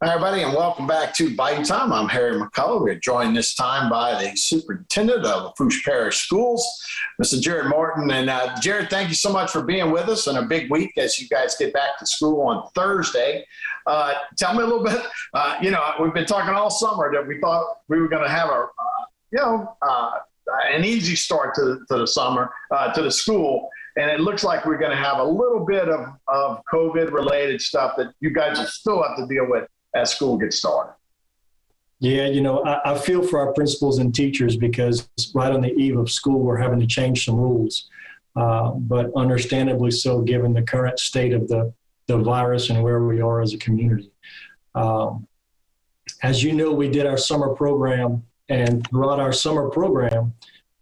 Hi, everybody, and welcome back to Bayou Time. I'm Harry McCulla. We're joined this time by the Superintendent of Lafourche Parish Schools, Mr. Jarod Martin. And Jarod, thank you so much for being with us on a big week as you guys get back to school on Thursday. Tell me a little bit, we've been talking all summer that we thought we were going to have an easy start to the summer, to the school. And it looks like we're going to have a little bit of COVID-related stuff that you guys will still have to deal with as school gets started. Yeah, I feel for our principals and teachers because right on the eve of school, we're having to change some rules. But understandably so, given the current state of the virus and where we are as a community. As you know, we did our summer program, and throughout our summer program,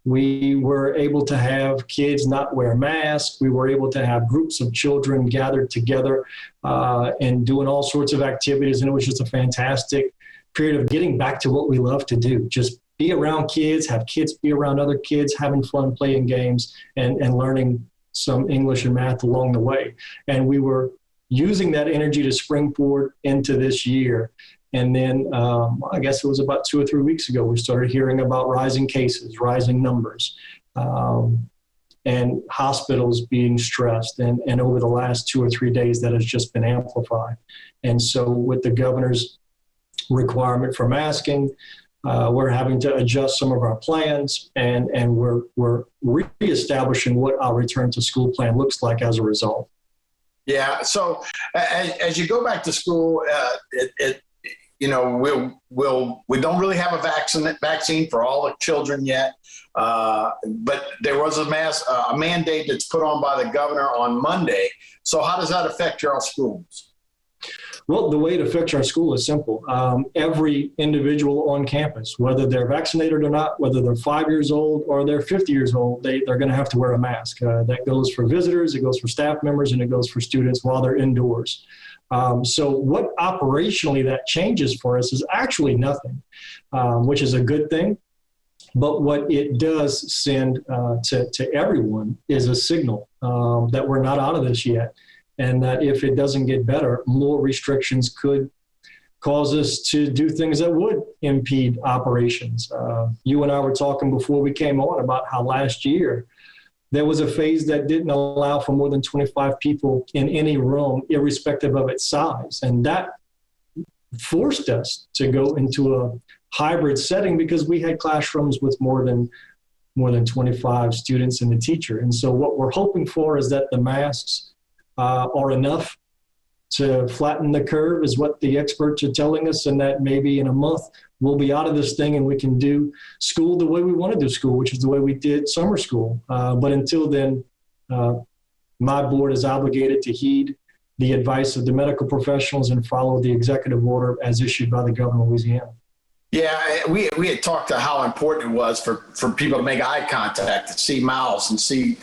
we were able to have kids not wear masks. We were able to have groups of children gathered together and doing all sorts of activities. And it was just a fantastic period of getting back to what we love to do. Just be around kids, have kids be around other kids, having fun, playing games, and learning some English and math along the way. And we were using that energy to springboard into this year. And then I guess it was about 2 or 3 weeks ago, we started hearing about rising cases, rising numbers, and hospitals being stressed. And over the last 2 or 3 days, that has just been amplified. And so with the governor's requirement for masking, we're having to adjust some of our plans, and we're reestablishing what our return to school plan looks like as a result. Yeah. So as you go back to school, we don't really have a vaccine for all the children yet, but there was a mandate that's put on by the governor on Monday. So how does that affect your schools? Well, the way it affects our school is simple. Every individual on campus, whether they're vaccinated or not, whether they're 5 years old or they're 50 years old, they're going to have to wear a mask. That goes for visitors, it goes for staff members, and it goes for students while they're indoors. So what operationally that changes for us is actually nothing, which is a good thing. But what it does send to everyone is a signal that we're not out of this yet. And that if it doesn't get better, more restrictions could cause us to do things that would impede operations. You and I were talking before we came on about how last year there was a phase that didn't allow for more than 25 people in any room, irrespective of its size. And that forced us to go into a hybrid setting because we had classrooms with more than 25 students and a teacher. And so what we're hoping for is that the masks are enough to flatten the curve is what the experts are telling us, and that maybe in a month we'll be out of this thing and we can do school the way we want to do school, which is the way we did summer school. But until then, my board is obligated to heed the advice of the medical professionals and follow the executive order as issued by the governor of Louisiana. Yeah, we had talked to how important it was for people to make eye contact, to see mouths and see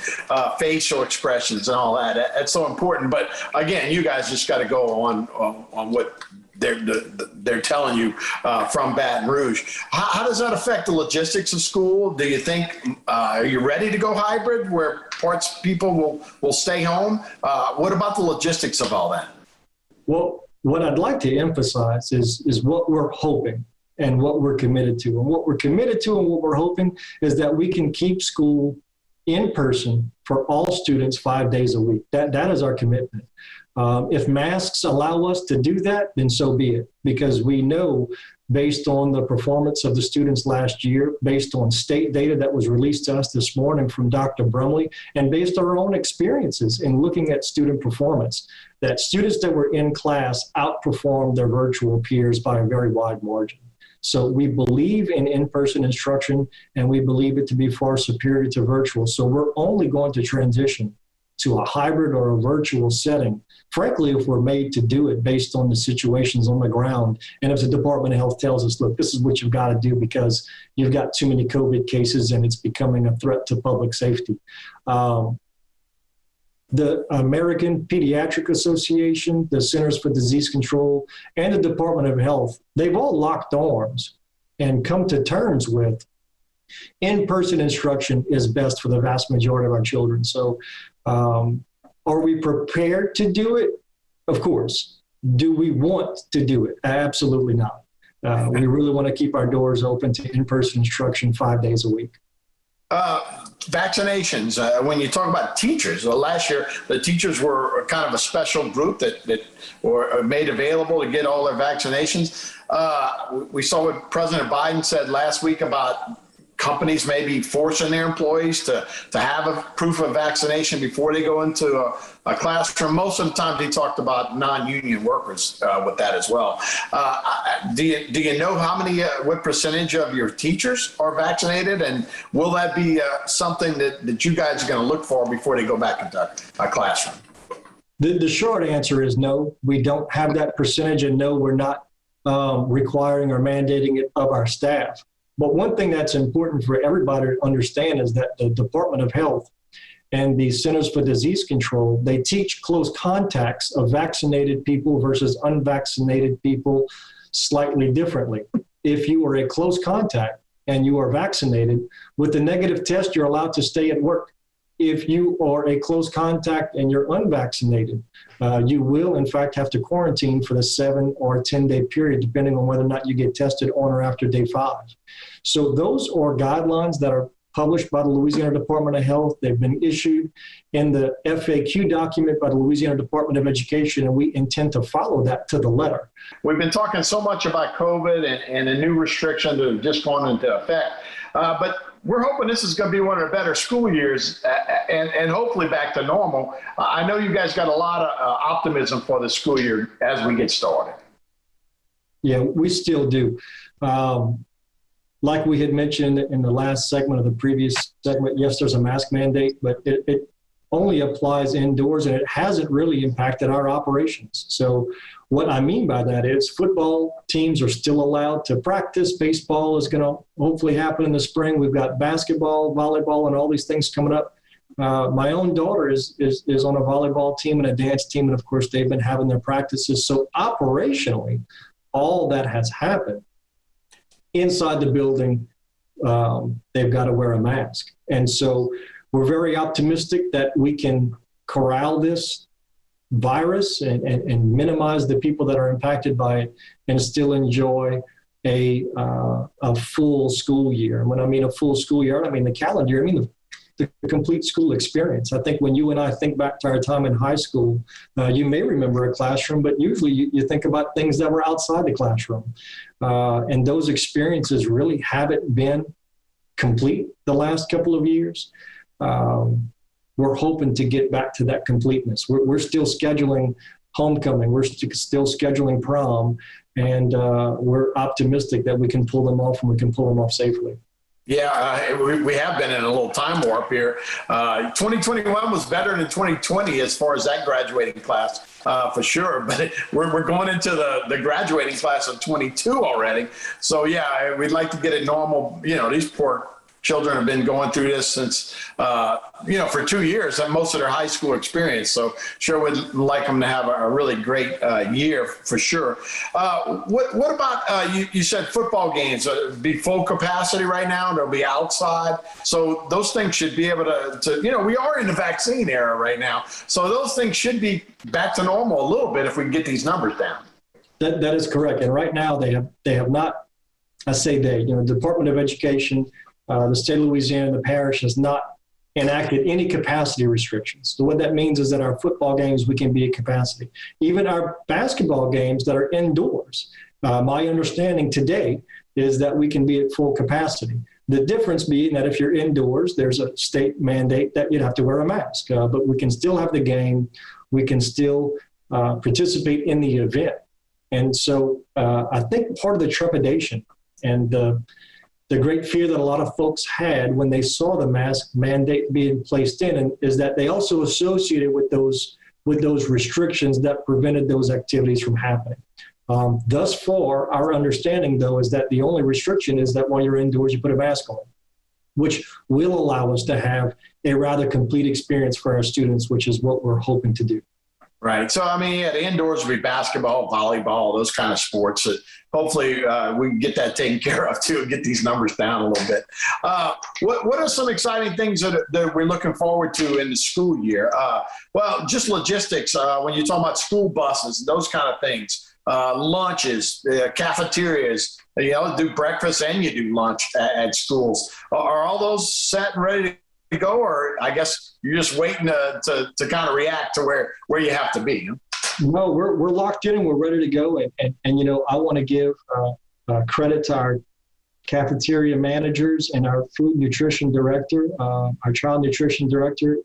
facial expressions and all that. That's so important. But again, you guys just got to go on what they're telling you from Baton Rouge. How does that affect the logistics of school? Do you think are you ready to go hybrid, where parts people will stay home? What about the logistics of all that? Well, what I'd like to emphasize is what we're hoping and what we're committed to. And what we're committed to and what we're hoping is that we can keep school in person for all students 5 days a week. That is our commitment. If masks allow us to do that, then so be it. Because we know, based on the performance of the students last year, based on state data that was released to us this morning from Dr. Brumley, and based on our own experiences in looking at student performance, that students that were in class outperformed their virtual peers by a very wide margin. So we believe in in-person instruction, and we believe it to be far superior to virtual. So we're only going to transition to a hybrid or a virtual setting, frankly, if we're made to do it based on the situations on the ground. And if the Department of Health tells us, look, this is what you've got to do because you've got too many COVID cases and it's becoming a threat to public safety. The American Pediatric Association, the Centers for Disease Control, and the Department of Health, they've all locked arms and come to terms with in-person instruction is best for the vast majority of our children. So are we prepared to do it? Of course. Do we want to do it? Absolutely not. We really want to keep our doors open to in-person instruction 5 days a week. Vaccinations, when you talk about teachers, last year the teachers were kind of a special group that were made available to get all their vaccinations. We saw what President Biden said last week about companies maybe forcing their employees to have a proof of vaccination before they go into a classroom. Most of the time he talked about non-union workers with that as well. Do you know how many, what percentage of your teachers are vaccinated? And will that be something that you guys are going to look for before they go back into a classroom? The short answer is no. We don't have that percentage, and no, we're not requiring or mandating it of our staff. But one thing that's important for everybody to understand is that the Department of Health and the Centers for Disease Control, they teach close contacts of vaccinated people versus unvaccinated people slightly differently. If you are a close contact and you are vaccinated, with the negative test, you're allowed to stay at work. If you are a close contact and you're unvaccinated, you will, in fact, have to quarantine for the 7 or 10-day period, depending on whether or not you get tested on or after day 5. So those are guidelines that are published by the Louisiana Department of Health. They've been issued in the FAQ document by the Louisiana Department of Education, and we intend to follow that to the letter. We've been talking so much about COVID and the new restrictions that have just gone into effect, but we're hoping this is going to be one of the better school years and hopefully back to normal. I know you guys got a lot of optimism for the school year as we get started. Yeah, we still do. Like we had mentioned in the last segment of the previous segment, yes, there's a mask mandate, but it only applies indoors, and it hasn't really impacted our operations. So what I mean by that is football teams are still allowed to practice. Baseball is going to hopefully happen in the spring. We've got basketball, volleyball, and all these things coming up. My own daughter is on a volleyball team and a dance team, and of course they've been having their practices. So operationally, all that has happened. Inside the building, they've got to wear a mask. And so we're very optimistic that we can corral this virus and minimize the people that are impacted by it and still enjoy a full school year. And when I mean a full school year, I don't mean the calendar year, I mean the complete school experience. I think when you and I think back to our time in high school, you may remember a classroom, but usually you think about things that were outside the classroom. And those experiences really haven't been complete the last couple of years. We're hoping to get back to that completeness. We're still scheduling homecoming. We're still scheduling prom. And we're optimistic that we can pull them off, and we can pull them off safely. Yeah, we have been in a little time warp here. 2021 was better than 2020 as far as that graduating class, for sure. But we're going into the graduating class of 22 already. So, yeah, we'd like to get a normal, these poor children have been going through this since, for 2 years, and most of their high school experience. So sure would like them to have a really great year for sure. What about, you said football games, be full capacity right now, they'll be outside. So those things should be able to we are in the vaccine era right now. So those things should be back to normal a little bit if we can get these numbers down. That is correct. And right now they have not, I say they, the Department of Education, the state of Louisiana, the parish has not enacted any capacity restrictions. So what that means is that our football games, we can be at capacity. Even our basketball games that are indoors, my understanding today is that we can be at full capacity. The difference being that if you're indoors, there's a state mandate that you'd have to wear a mask, but we can still have the game. We can still participate in the event. And so I think part of the trepidation and the great fear that a lot of folks had when they saw the mask mandate being placed in is that they also associated with those restrictions that prevented those activities from happening. Thus far, our understanding, though, is that the only restriction is that while you're indoors, you put a mask on, which will allow us to have a rather complete experience for our students, which is what we're hoping to do. Right. So, I mean, the indoors will be basketball, volleyball, those kind of sports. Hopefully we can get that taken care of too and get these numbers down a little bit. What are some exciting things that we're looking forward to in the school year? Well, just logistics. When you're talking about school buses, those kind of things, lunches, cafeterias, do breakfast and you do lunch at schools. Are all those set and ready to go, or I guess you're just waiting to kind of react to where you have to be? No, we're locked in and we're ready to go. And I want to give credit to our cafeteria managers and our food nutrition director, our child nutrition director,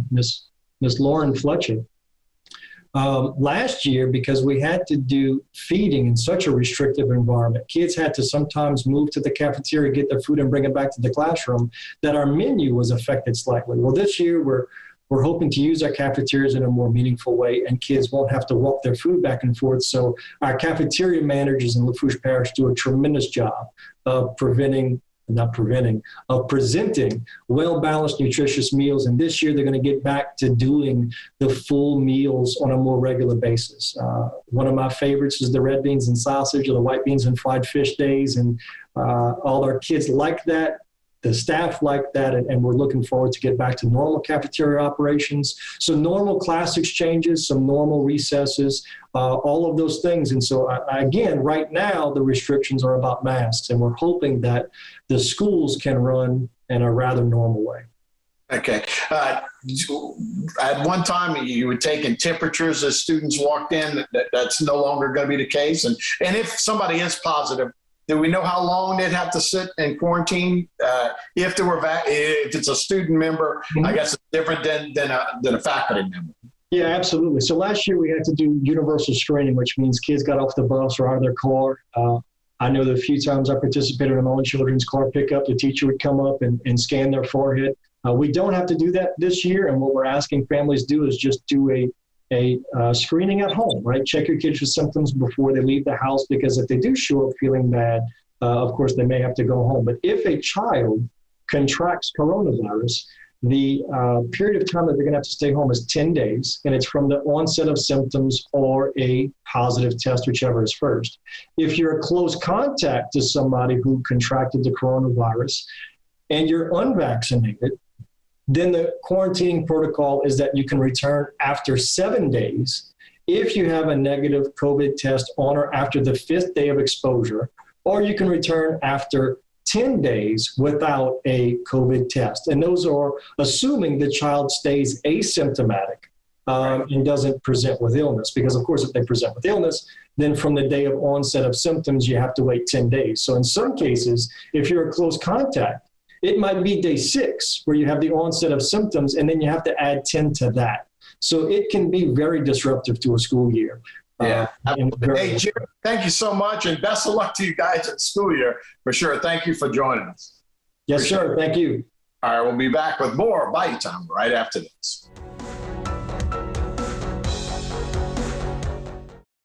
Miss Lauren Fletcher. Last year, because we had to do feeding in such a restrictive environment, kids had to sometimes move to the cafeteria, get their food and bring it back to the classroom, that our menu was affected slightly. Well, this year we're hoping to use our cafeterias in a more meaningful way, and kids won't have to walk their food back and forth. So our cafeteria managers in Lafourche Parish do a tremendous job of presenting well-balanced, nutritious meals. And this year they're going to get back to doing the full meals on a more regular basis. One of my favorites is the red beans and sausage or the white beans and fried fish days. And all our kids like that. The staff like that, and we're looking forward to get back to normal cafeteria operations. So normal class exchanges, some normal recesses, all of those things. And so, again, right now, the restrictions are about masks, and we're hoping that the schools can run in a rather normal way. Okay. At one time, you were taking temperatures as students walked in. That's no longer going to be the case. And if somebody is positive, do we know how long they'd have to sit in quarantine if it's a student member? Mm-hmm. I guess it's different than a faculty member. Yeah, absolutely. So last year we had to do universal screening, which means kids got off the bus or out of their car. I know that a few times I participated in my own children's car pickup. The teacher would come up and scan their forehead. We don't have to do that this year, and what we're asking families to do is just do a screening at home, right? Check your kids for symptoms before they leave the house, because if they do show up feeling bad, of course, they may have to go home. But if a child contracts coronavirus, the period of time that they're going to have to stay home is 10 days, and it's from the onset of symptoms or a positive test, whichever is first. If you're a close contact to somebody who contracted the coronavirus and you're unvaccinated, then the quarantining protocol is that you can return after 7 days if you have a negative COVID test on or after the 5th day of exposure, or you can return after 10 days without a COVID test. And those are assuming the child stays asymptomatic and doesn't present with illness. Because, of course, if they present with illness, then from the day of onset of symptoms, you have to wait 10 days. So in some cases, if you're a close contact, it might be day 6 where you have the onset of symptoms, and then you have to add 10 to that. So it can be very disruptive to a school year. Yeah. Hey, Jarod, thank you so much, and best of luck to you guys at school year for sure. Thank you for joining us. Yes, sir. Thank you. All right, we'll be back with more Bayou Time right after this.